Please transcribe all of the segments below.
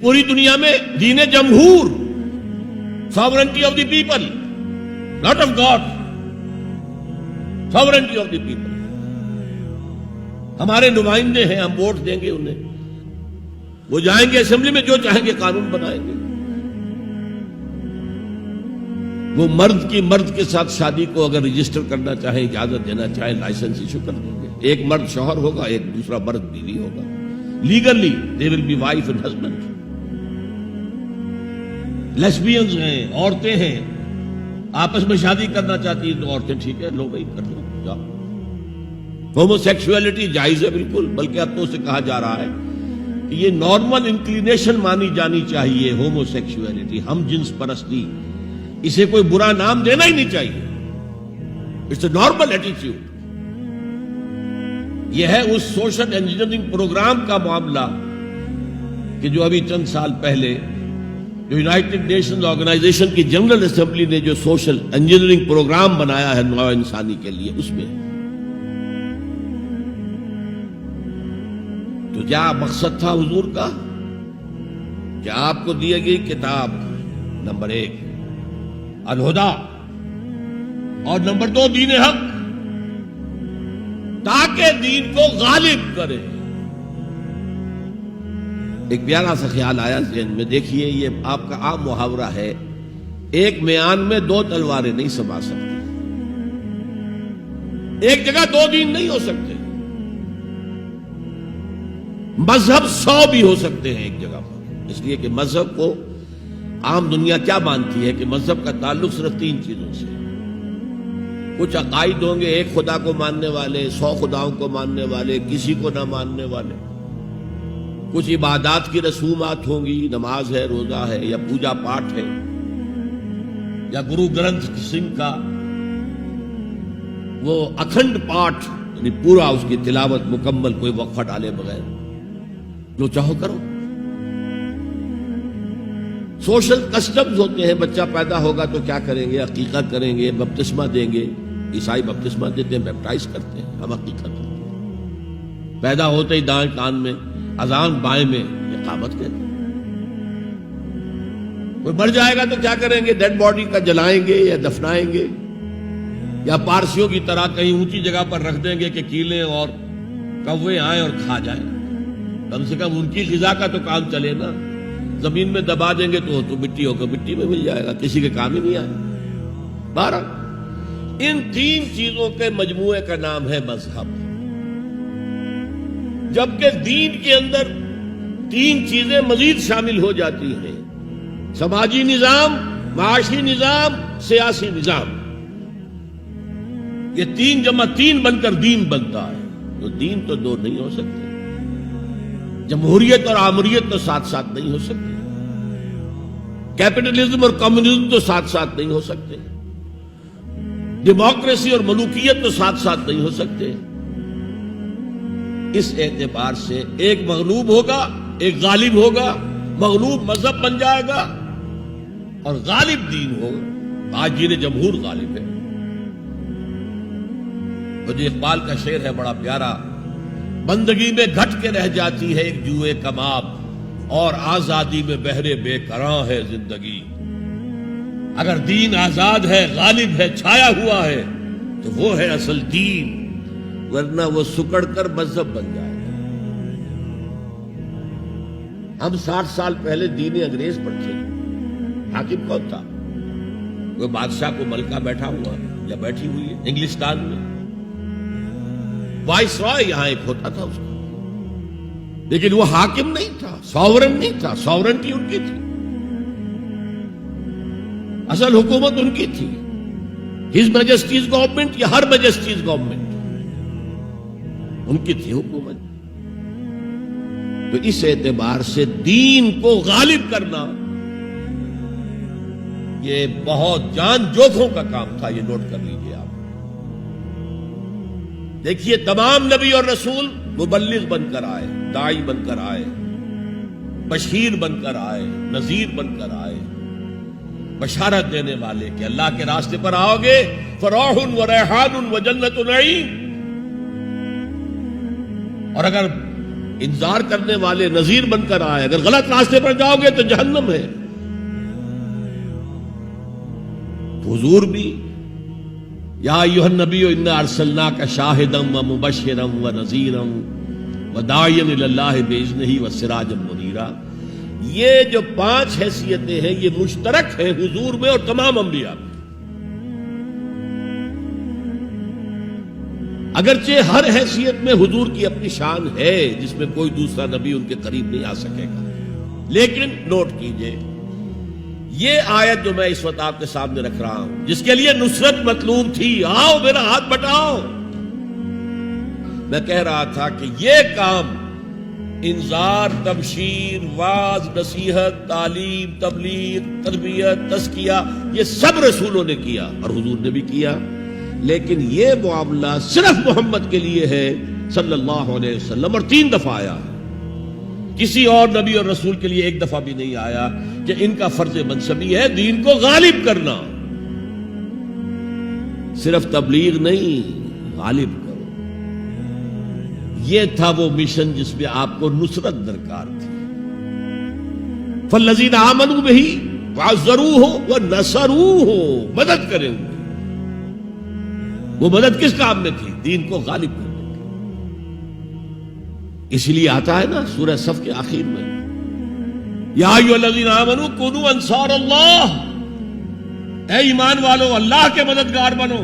पूरी दुनिया में दीन जमहूर, sovereignty of the people, not of God, sovereignty of the people. हमारे नुमाइंदे हैं, हम वोट देंगे उन्हें, वो जाएंगे असेंबली में, जो चाहेंगे कानून बनाएंगे। वो मर्द की मर्द के साथ शादी को अगर रजिस्टर करना चाहे, इजाजत देना चाहे, लाइसेंस इशू कर देंगे। एक मर्द शौहर होगा, एक दूसरा मर्द बीवी होगा। Legally they will be wife and husband. Lesbians हैं, औरतें हैं, आपस में शादी करना चाहती है तो औरतें ठीक है, लो भाई कर लो, जाओ। होमोसेक्सुअलिटी जायज है बिल्कुल, बल्कि अब तो उसे कहा जा रहा है कि ये नॉर्मल इंक्लिनेशन मानी जानी चाहिए। होमोसेक्सुअलिटी, हम जिन्स परस्ती, इसे कोई बुरा नाम देना ही नहीं चाहिए। It's a normal attitude. यह है उस सोशल इंजीनियरिंग प्रोग्राम का मामला कि जो अभी चंद साल पहले जो यूनाइटेड नेशंस ऑर्गेनाइजेशन की जनरल असेंबली ने जो सोशल इंजीनियरिंग प्रोग्राम बनाया है नौ इंसानी के लिए, उसमें तो क्या मकसद था हुजूर का? क्या आपको दी गई किताब नंबर 1 अल-हुदा और नंबर 2 दीन हक, ताकि दीन को गालिब करे। एक प्यारा सा ख्याल आया ज़हन में, देखिए ये आपका आम मुहावरा है, एक म्यान में 2 तलवारें नहीं समा सकती, एक जगह 2 दीन नहीं हो सकते। मजहब 100 भी हो सकते हैं एक जगह पर, इसलिए कि मजहब को आम दुनिया क्या मानती है कि मजहब का ताल्लुक सिर्फ 3 चीजों से। कुछ अकायद होंगे, एक खुदा को मानने वाले, 100 खुदाओं को मानने वाले, किसी को ना मानने वाले। कुछ इबादत की रसूमात होंगी, नमाज है, रोजा है, या पूजा पाठ है, या गुरु ग्रंथ सिंह का वो अखंड पाठ, यानी पूरा उसकी तिलावत मुकम्मल, कोई वक्फा डाले बगैर, जो चाहो करो। सोशल कस्टम्स होते हैं, बच्चा पैदा होगा तो क्या करेंगे? अकीका करेंगे, बपतिस्मा देंगे। ईसाई बपतिस्मा देते हैं, बैप्टाइज करते हैं, हम अकीका करते हैं। पैदा होते ही दाएं कान में अजान, बाएं में इकामत कहते हैं। कोई मर जाएगा तो क्या करेंगे? डेड बॉडी का जलाएंगे या दफनाएंगे, या पारसियों की तरह कहीं ऊंची जगह पर रख देंगे कि कीले और कौवे आए और खा जाए। कम से कम उनकी ग़िज़ा का तो काम चले ना। जमीन में दबा देंगे तो मिट्टी होकर मिट्टी में मिल जाएगा, किसी के काम ही नहीं आए। 12 इन 3 चीजों के मजमूए का नाम है मजहब। जबकि दीन के अंदर 3 चीजें मजीद शामिल हो जाती हैं: समाजी निजाम, माशी निजाम, सियासी निजाम। ये 3 जमा 3 बनकर दीन बनता है। तो दीन तो 2 नहीं हो सकते। जमहूरियत और आमरियत तो साथ साथ नहीं हो सकती। कैपिटलिज्म और कम्युनिज्म तो साथ साथ नहीं हो सकते। डेमोक्रेसी और मलूकियत तो साथ साथ नहीं हो सकते। इस एतबार से एक मगलूब होगा, एक गालिब होगा। मगलूब मजहब बन जाएगा और गालिब दीन होगा। आज दीन जमहूर गालिब है। और जो इकबाल का शेर है बड़ा प्यारा, बंदगी में घट के रह जाती है एक जुए कबाब, और आजादी में बहरे बेकरां है जिंदगी। अगर दीन आजाद है, गालिब है, छाया हुआ है, तो वो है असल दीन, वरना वो सुकड़ कर मजहब बन जाएगा। हम 60 साल पहले दीन अंग्रेज पर थे। हाकिम कौन था? कोई बादशाह को मलका बैठा हुआ या बैठी हुई है इंग्लिस्तान में। वाइसरॉय यहां एक होता था उसका, लेकिन वो हाकिम नहीं था, सॉवरेन नहीं था। सॉवरेंटी उनकी थी, असल हुकूमत उनकी थी। हिज मैजेस्टीज गवर्नमेंट या हर मैजेस्टीज गवर्नमेंट, उनकी थी हुकूमत। तो इस एतबार से दीन को गालिब करना ये बहुत जान जोखों का काम था। ये नोट कर लीजिए आप। देखिए, तमाम नबी और रसूल मुबल्लिग बनकर आए, दाई बनकर आए, बशीर बनकर आए, नजीर बनकर आए, बशारत देने वाले कि अल्लाह के रास्ते पर आओगे फराहुन व रैहानुन व जन्नतुन नईम। और अगर انذار کرنے والے نذیر بن کر آئے. اگر غلط راستے پر جاؤ گے تو جہنم ہے. حضور بھی یا ایھا النبی انا ارسلناک شاہدا ومبشرا ونذیرا وداعیا الی اللہ باذنہ وسراجا منیرا. یہ جو 5 حیثیتیں ہیں یہ مشترک ہیں حضور میں اور تمام انبیاء میں. اگرچہ ہر حیثیت میں حضور کی اپنی شان ہے جس میں کوئی دوسرا نبی ان کے قریب نہیں آ سکے گا. لیکن نوٹ کیجئے یہ آیت جو میں اس وقت آپ کے سامنے رکھ رہا ہوں جس کے لیے نصرت مطلوب تھی، آؤ میرا ہاتھ بٹاؤ، میں کہہ رہا تھا کہ یہ کام انذار، تبشیر، واعظ، نصیحت، تعلیم، تبلیغ، تربیت، تزکیہ، یہ سب رسولوں نے کیا اور حضور نے بھی کیا. لیکن یہ معاملہ صرف محمد کے لیے ہے صلی اللہ علیہ وسلم، اور 3 دفعہ آیا. کسی اور نبی اور رسول کے لیے 1 دفعہ بھی نہیں آیا کہ ان کا فرض منصبی ہے دین کو غالب کرنا. صرف تبلیغ نہیں، غالب کرو. یہ تھا وہ مشن جس میں آپ کو نصرت درکار تھی. فالذین آمنوا بہ وعزروہ ونصروہ، مدد کریں گے. وہ مدد کس کام میں تھی؟ دین کو غالب کرنے کی. اسی لیے آتا ہے نا سورہ صف کے آخر میں یا ایھا الذین آمنوا کونوا انصار اللہ، اے ایمان والو اللہ کے مددگار بنو.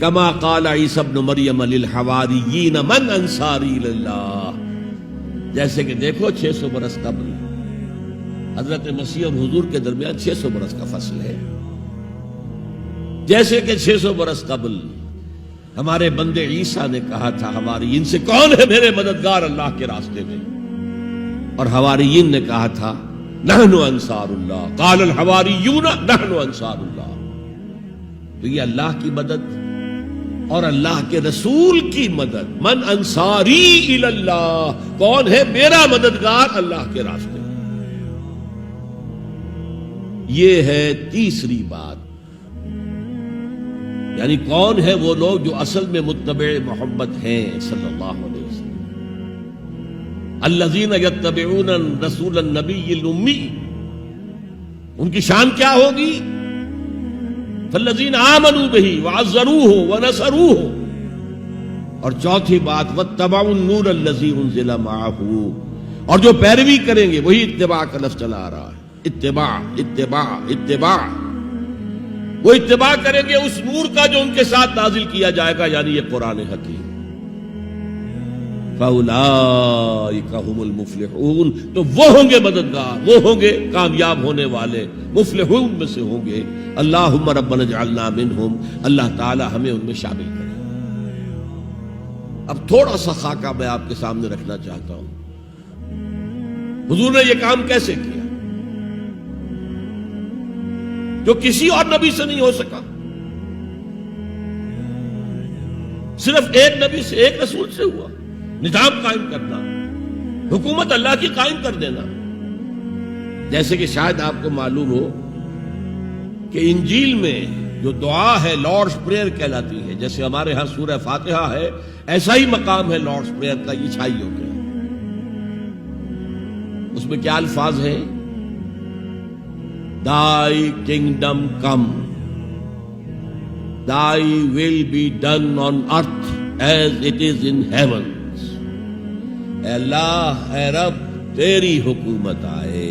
کما قال عیسی ابن مریم للحواریین من انصاری اللہ، جیسے کہ دیکھو 600 برس قبل حضرت مسیح اور حضور کے درمیان 600 برس کا فصل ہے. جیسے کہ 600 برس قبل ہمارے بندے عیسیٰ نے کہا تھا حواریین سے کون ہے میرے مددگار اللہ کے راستے میں، اور حواریین نے کہا تھا نحن انصار اللہ. قال الحواریون نحن انصار اللہ. تو یہ اللہ کی مدد اور اللہ کے رسول کی مدد. من انصاری الی اللہ، کون ہے میرا مددگار اللہ کے راستے میں. یہ ہے تیسری بات. یعنی کون ہے وہ لوگ جو اصل میں متبع محمد ہیں صلی اللہ علیہ وسلم. الذین یتبعون الرسول النبی الامی، ان کی شان کیا ہوگی؟ فالذین آمنوا بہ وعزروہ ونصروہ. اور چوتھی بات واتبعوا النور الذی انزل معہ، اور جو پیروی کریں گے وہی اتباع کا لفظ چلا آ رہا ہے. اتباع اتباع اتباع، وہ اتباع کریں گے اس نور کا جو ان کے ساتھ نازل کیا جائے گا، یعنی یہ قرآن حکیم. فَأُولَٰئِكَ هُمُ الْمُفْلِحُونَ، تو وہ ہوں گے مددگار، وہ ہوں گے کامیاب ہونے والے، مفلحون میں سے ہوں گے. اللہم ربنا اجعلنا منہم، اللہ تعالی ہمیں ان میں شامل کرے. اب تھوڑا سا خاکہ میں آپ کے سامنے رکھنا چاہتا ہوں. حضور نے یہ کام کیسے کیا جو کسی اور نبی سے نہیں ہو سکا؟ صرف ایک نبی سے، ایک رسول سے ہوا. نظام قائم کرنا، حکومت اللہ کی قائم کر دینا. جیسے کہ شاید آپ کو معلوم ہو کہ انجیل میں جو دعا ہے لارڈس پریئر کہلاتی ہے. جیسے ہمارے ہاں سورہ فاتحہ ہے، ایسا ہی مقام ہے لارڈس پریئر کا عیسائیوں کے. اس میں کیا الفاظ ہیں؟ Thy kingdom come, Thy will be done on earth as it is in heavens. اے اللہ، اے رب، تیری حکومت آئے،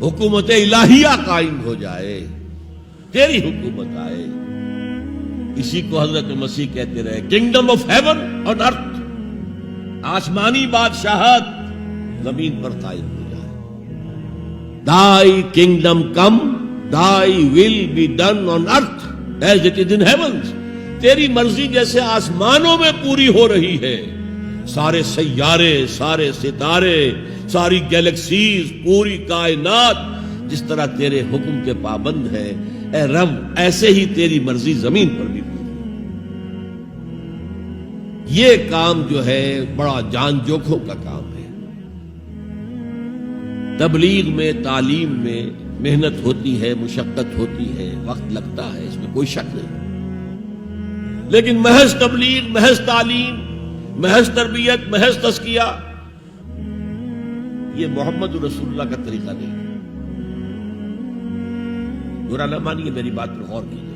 حکومت الہیہ قائم ہو جائے، تیری حکومت آئے. اسی کو حضرت مسیح کہتے رہے کنگڈم آف ہیون آن ارتھ، آسمانی بادشاہت زمین پر قائم ہو جائے. Thy kingdom come, Thy will be done on earth as it is in heavens. تیری مرضی جیسے آسمانوں میں پوری ہو رہی ہے، سارے سیارے، سارے ستارے، ساری گیلیکسیز، پوری کائنات جس طرح تیرے حکم کے پابند ہیں، اے رب ایسے ہی تیری مرضی زمین پر بھی پوری. یہ کام جو ہے بڑا جان جوکھوں کا کام ہے. تبلیغ میں، تعلیم میں محنت ہوتی ہے، مشقت ہوتی ہے، وقت لگتا ہے، اس میں کوئی شک نہیں. لیکن محض تبلیغ، محض تعلیم، محض تربیت، محض تزکیہ، یہ محمد رسول اللہ کا طریقہ نہیں۔ برا نہ مانیے، میری بات پر غور کیجیے۔